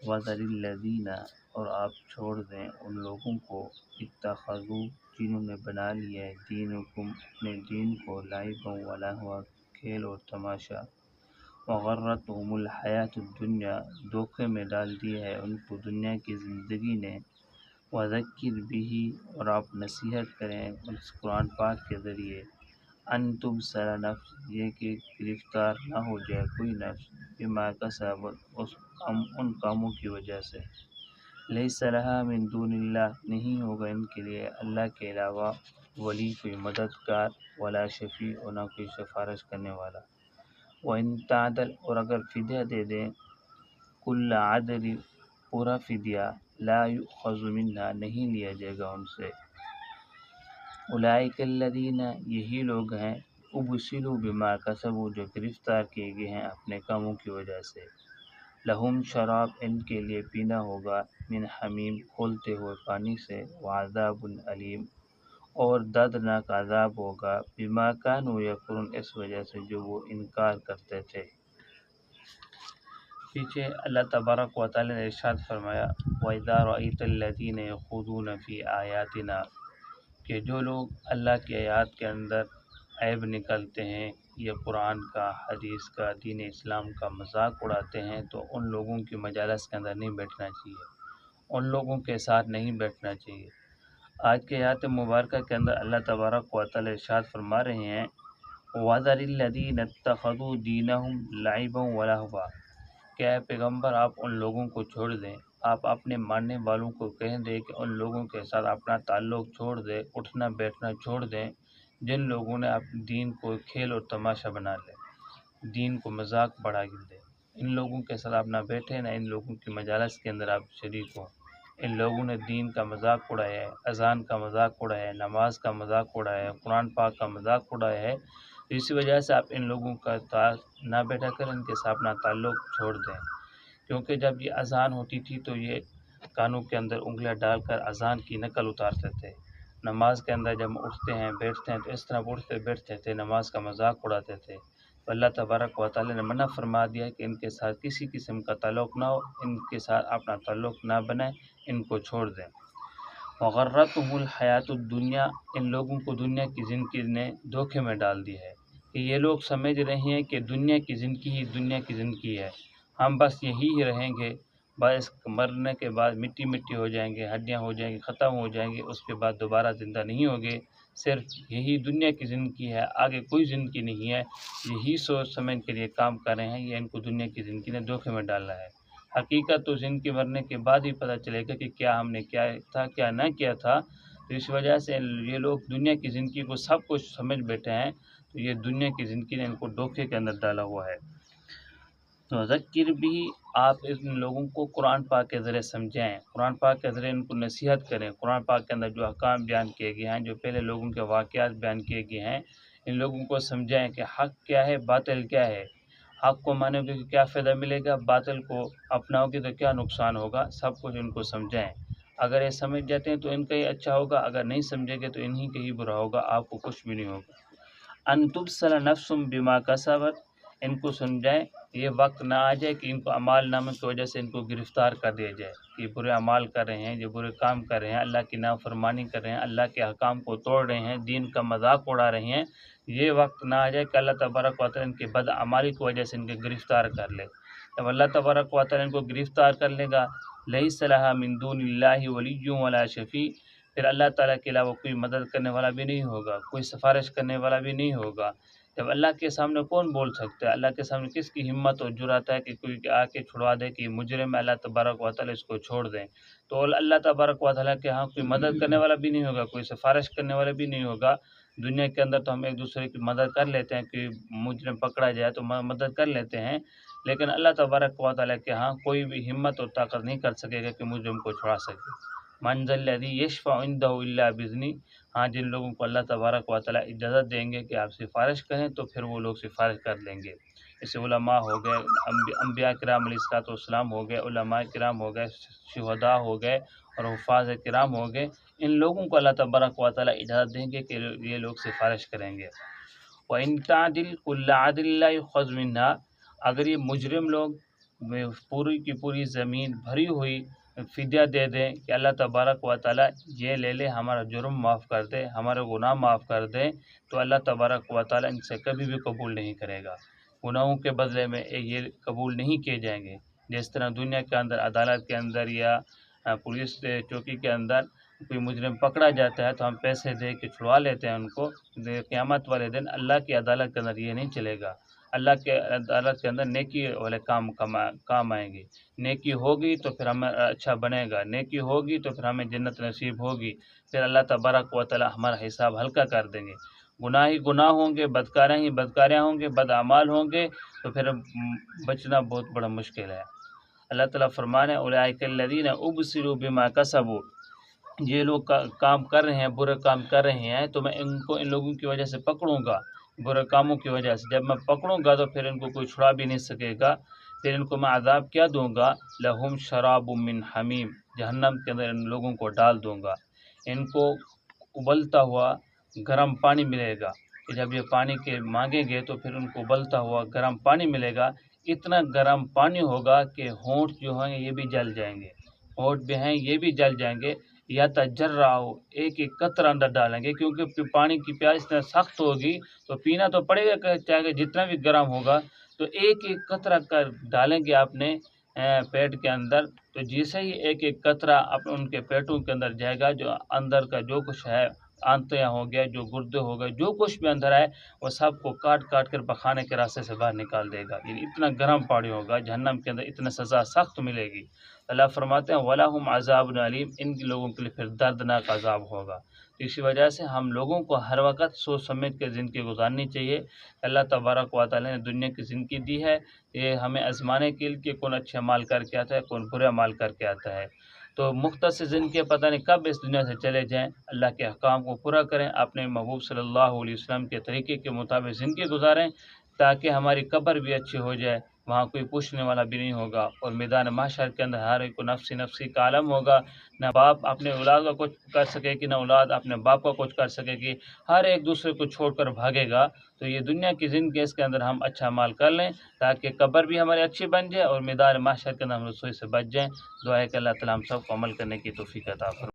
وَذَرِ الَّذِينَ اور آپ چھوڑ دیں ان لوگوں کو اتخذوا جنہوں نے بنا لیا ہے دینکم اپنے دین کو لعبا ولہوا کھیل اور تماشا وغرتہم الحیات الدنیا دھوکے میں ڈال دیا ہے ان کو دنیا کی زندگی نے وذکر بہ اور آپ نصیحت کریں اس قرآن پاک کے ذریعے ان تبصر نفس یہ کہ گرفتار نہ ہو جائے کوئی نفس بما کسبت ان کاموں کی وجہ سے لیس لہا من دون اللہ نہیں ہوگا ان کے لیے اللہ کے علاوہ ولی کوئی مددگار ولا شفیع اور نہ کوئی سفارش کرنے والا وَإِن تَعْدَلْ اور اگر فدیہ دے دیں کل عدل پورا فدیہ لا یؤخذ منہا نہیں لیا جائے گا ان سے اولئک الذین یہی لوگ ہیں ابسلوا بما کسبوا جو گرفتار کیے گئے ہیں اپنے کاموں کی وجہ سے لہم شراب ان کے لیے پینا ہوگا من حمیم کھولتے ہوئے پانی سے وعذاب علیم اور دردناک عذاب ہوگا بما کانوا یکفرون اس وجہ سے جو وہ انکار کرتے تھے۔ پیچھے اللہ تبارک و تعالی نے ارشاد فرمایا وَإِذَا رَأَيْتَ الَّذِينَ يَخُوضُونَ فِي آيَاتِنَا کہ جو لوگ اللہ کی آیات کے اندر عیب نکلتے ہیں یا قرآن کا حدیث کا دین اسلام کا مذاق اڑاتے ہیں تو ان لوگوں کی مجالس کے اندر نہیں بیٹھنا چاہیے، ان لوگوں کے ساتھ نہیں بیٹھنا چاہیے۔ آج کے آیات مبارکہ کے اندر اللہ تبارک و تعالی ارشاد فرما رہے ہیں وَذَرِ الَّذِينَ اتَّخَذُوا دِينَهُمْ لَعِبًا وَلَهْوًا کہ اے پیغمبر آپ ان لوگوں کو چھوڑ دیں، آپ اپنے ماننے والوں کو کہہ دیں کہ ان لوگوں کے ساتھ اپنا تعلق چھوڑ دیں، اٹھنا بیٹھنا چھوڑ دیں جن لوگوں نے اپنے دین کو کھیل اور تماشا بنا لے، دین کو مذاق بڑھا دیں، ان لوگوں کے ساتھ آپ نہ بیٹھیں نہ ان لوگوں کی مجالس کے اندر آپ شریک ہوں۔ ان لوگوں نے دین کا مذاق اڑایا ہے، اذان کا مذاق اڑایا ہے، نماز کا مذاق اڑایا ہے، قرآن پاک کا مذاق اڑایا ہے، اسی وجہ سے آپ ان لوگوں کا ساتھ نہ بیٹھا کر ان کے ساتھ اپنا تعلق چھوڑ دیں، کیونکہ جب یہ اذان ہوتی تھی تو یہ کانوں کے اندر انگلیاں ڈال کر اذان کی نقل اتارتے تھے، نماز کے اندر جب اٹھتے ہیں بیٹھتے ہیں تو اس طرح اٹھتے بیٹھتے تھے، نماز کا مذاق اڑاتے تھے، تو اللہ تبارک و تعالی نے منع فرما دیا کہ ان کے ساتھ کسی قسم کا تعلق نہ ہو، ان کے ساتھ اپنا تعلق نہ بنائیں، ان کو چھوڑ دیں۔ وغرتہم الحیات الدنیا ان لوگوں کو دنیا کی زندگی نے دھوکے میں ڈال دی ہے کہ یہ لوگ سمجھ رہے ہیں کہ دنیا کی زندگی ہی دنیا کی زندگی ہے، ہم بس یہی ہی رہیں گے، بس مرنے کے بعد مٹی مٹی ہو جائیں گے، ہڈیاں ہو جائیں گی، ختم ہو جائیں گے، اس کے بعد دوبارہ زندہ نہیں ہوگے، صرف یہی دنیا کی زندگی ہے، آگے کوئی زندگی نہیں ہے، یہی سوچ سمجھ کے لیے کام کر رہے ہیں، یہ ان کو دنیا کی زندگی نے دھوکے میں ڈالا ہے۔ حقیقت تو زندگی مرنے کے بعد ہی پتہ چلے گا کہ کیا ہم نے کیا تھا کیا نہ کیا تھا، تو اس وجہ سے یہ لوگ دنیا کی زندگی کو سب کچھ سمجھ بیٹھے ہیں، تو یہ دنیا کی زندگی نے ان کو دھوکے کے اندر ڈالا ہوا ہے۔ تو ذکر بھی آپ ان لوگوں کو قرآن پاک کے ذریعے سمجھائیں، قرآن پاک کے ذریعے ان کو نصیحت کریں، قرآن پاک کے اندر جو احکام بیان کیے گئے ہیں، جو پہلے لوگوں کے واقعات بیان کیے گئے ہیں، ان لوگوں کو سمجھائیں کہ حق کیا ہے، باطل کیا ہے، حق کو مانو گے کہ کیا فائدہ ملے گا، باطل کو اپناؤ گے تو کیا نقصان ہوگا، سب کچھ ان کو سمجھائیں۔ اگر یہ سمجھ جاتے ہیں تو ان کا ہی اچھا ہوگا، اگر نہیں سمجھے گے تو انہی کا ہی برا ہوگا، آپ کو کچھ بھی نہیں ہوگا۔ ان تبصر نفس بما کسبت ان کو سمجھائیں، یہ وقت نہ آ جائے کہ ان کو اعمال نامے کی وجہ سے ان کو گرفتار کر دیا جائے کہ برے اعمال کر رہے ہیں، یہ برے کام کر رہے ہیں، اللہ کی نافرمانی کر رہے ہیں، اللہ کے احکام کو توڑ رہے ہیں، دین کا مذاق اڑا رہے ہیں، یہ وقت نہ آ جائے کہ اللہ تبارک و تعالی ان کی بد اعمالی کی وجہ سے ان کے گرفتار کر لے۔ جب اللہ تبارک و تعالی ان کو گرفتار کر لے گا لیس لہا من دون اللہ ولی ولا شفیع پھر اللہ تعالیٰ کے علاوہ کوئی مدد کرنے والا بھی نہیں ہوگا، کوئی سفارش کرنے والا بھی نہیں ہوگا۔ جب اللہ کے سامنے کون بول سکتا ہے، اللہ کے سامنے کس کی ہمت اور جرأت ہے کہ کوئی آ کے چھڑوا دے کہ مجرم ہے، اللہ تبارک و تعالیٰ اس کو چھوڑ دیں، تو اللہ تبارک و تعالیٰ کے ہاں کوئی مدد کرنے والا بھی نہیں ہوگا، کوئی سفارش کرنے والا بھی نہیں ہوگا۔ دنیا کے اندر تو ہم ایک دوسرے کی مدد کر لیتے ہیں کہ مجرم پکڑا جائے تو مدد کر لیتے ہیں، لیکن اللہ تبارک و تعالیٰ کے ہاں کوئی بھی ہمت اور طاقت نہیں کر سکے گا کہ مجرم کو چھڑا سکے۔ من ذا الذی یشفع عنده الا باذنہ ہاں جن لوگوں کو اللہ تبارک و تعالیٰ اجازت دیں گے کہ آپ سفارش کریں تو پھر وہ لوگ سفارش کر لیں گے، جیسے علماء ہو گئے، انبیاء کرام علیہ الصلوۃ والسلام ہو گئے، علماء کرام ہو گئے، شہداء ہو گئے اور حفاظ کرام ہو گئے، ان لوگوں کو اللہ تبارک و تعالیٰ اجازت دیں گے کہ یہ لوگ سفارش کریں گے۔ وَإِن تَعْدِلْ كُلَّ عَدْلٍ لَا يُؤْخَذْ مِنْهَا اگر یہ مجرم لوگ پوری کی پوری زمین بھری ہوئی فدیہ دے دیں کہ اللہ تبارک و تعالیٰ یہ لے لے، ہمارا جرم معاف کر دے، ہمارے گناہ معاف کر دے، تو اللہ تبارک و تعالیٰ ان سے کبھی بھی قبول نہیں کرے گا۔ گناہوں کے بدلے میں یہ قبول نہیں کیے جائیں گے۔ جس طرح دنیا کے اندر عدالت کے اندر یا پولیس چوکی کے اندر کوئی مجرم پکڑا جاتا ہے تو ہم پیسے دے کے چھڑوا لیتے ہیں ان کو، قیامت والے دن اللہ کی عدالت کے اندر یہ نہیں چلے گا۔ اللہ کے عدالت کے اندر نیکی والے کام آئیں گے۔ نیکی ہوگی تو پھر ہمیں اچھا بنے گا، نیکی ہوگی تو پھر ہمیں جنت نصیب ہوگی، پھر اللہ تبارک و تعالی ہمارا حساب ہلکا کر دیں گے۔ گناہ ہی گناہ ہوں گے، بدکاریاں ہی بدکاریاں ہوں گے، بد اعمال ہوں گے، تو پھر بچنا بہت بڑا مشکل ہے۔ اللہ تعالیٰ فرمانے اولئک الذین ابصروا بما کسبوا، یہ لوگ کام کر رہے ہیں، برے کام کر رہے ہیں، تو میں ان لوگوں کی وجہ سے پکڑوں گا، برے کاموں کی وجہ سے۔ جب میں پکڑوں گا تو پھر ان کو کوئی چھڑا بھی نہیں سکے گا، پھر ان کو میں عذاب کیا دوں گا؟ لہم شراب من حمیم، جہنم کے اندر ان لوگوں کو ڈال دوں گا۔ ان کو ابلتا ہوا گرم پانی ملے گا، کہ جب یہ پانی کے مانگیں گے تو پھر ان کو ابلتا ہوا گرم پانی ملے گا۔ اتنا گرم پانی ہوگا کہ ہونٹ جو ہیں یہ بھی جل جائیں گے، ہونٹ بھی ہیں یہ بھی جل جائیں گے۔ یا تجرعوا، ایک ایک قطرہ اندر ڈالیں گے، کیونکہ پانی کی پیاس اتنا سخت ہوگی تو پینا تو پڑے گا، چاہے جتنا بھی گرم ہوگا، تو ایک ایک قطرہ ڈالیں گے اپنے پیٹ کے اندر، تو جیسے ہی ایک ایک قطرہ ان کے پیٹوں کے اندر جائے گا، جو اندر کا جو کچھ ہے، آنتیاں ہو گیا، جو گردے ہو گئے، جو کچھ بھی اندر ہے، وہ سب کو کاٹ کاٹ کر پخانے کے راستے سے باہر نکال دے گا۔ یعنی اتنا گرم پانی ہوگا جہنم کے اندر، اتنا سزا سخت ملے گی۔ اللہ فرماتے ہیں وَلَهُمْ عَذَابٌ عَلِيمٌ، ان لوگوں کے لیے پھر دردناک عذاب ہوگا۔ اسی وجہ سے ہم لوگوں کو ہر وقت سوچ سمجھ کے زندگی گزارنی چاہیے۔ اللہ تبارک و تعالیٰ نے دنیا کی زندگی دی ہے، یہ ہمیں آزمانے کے لیے کہ کون اچھے عمال کر کے آتا ہے، کون برے عمال کر کے آتا ہے۔ تو مختصر زندگی پتہ نہیں کب اس دنیا سے چلے جائیں، اللہ کے احکام کو پورا کریں، اپنے محبوب صلی اللہ علیہ وسلم کے طریقے کے مطابق زندگی گزاریں، تاکہ ہماری قبر بھی اچھی ہو جائے، وہاں کوئی پوچھنے والا بھی نہیں ہوگا، اور میدان محشر کے اندر ہر ایک کو نفسی نفسی کا عالم ہوگا، نہ باپ اپنے اولاد کا کچھ کر سکے گی، نہ اولاد اپنے باپ کا کچھ کر سکے گی، ہر ایک دوسرے کو چھوڑ کر بھاگے گا۔ تو یہ دنیا کی زندگی، اس کے اندر ہم اچھا عمل کر لیں تاکہ قبر بھی ہماری اچھی بن جائے اور میدان محشر کے اندر ہم رسوئی سے بچ جائیں۔ دعا ہے کہ اللہ تعالیٰ ہم سب کو عمل کرنے کی توفیق عطا فرمائے۔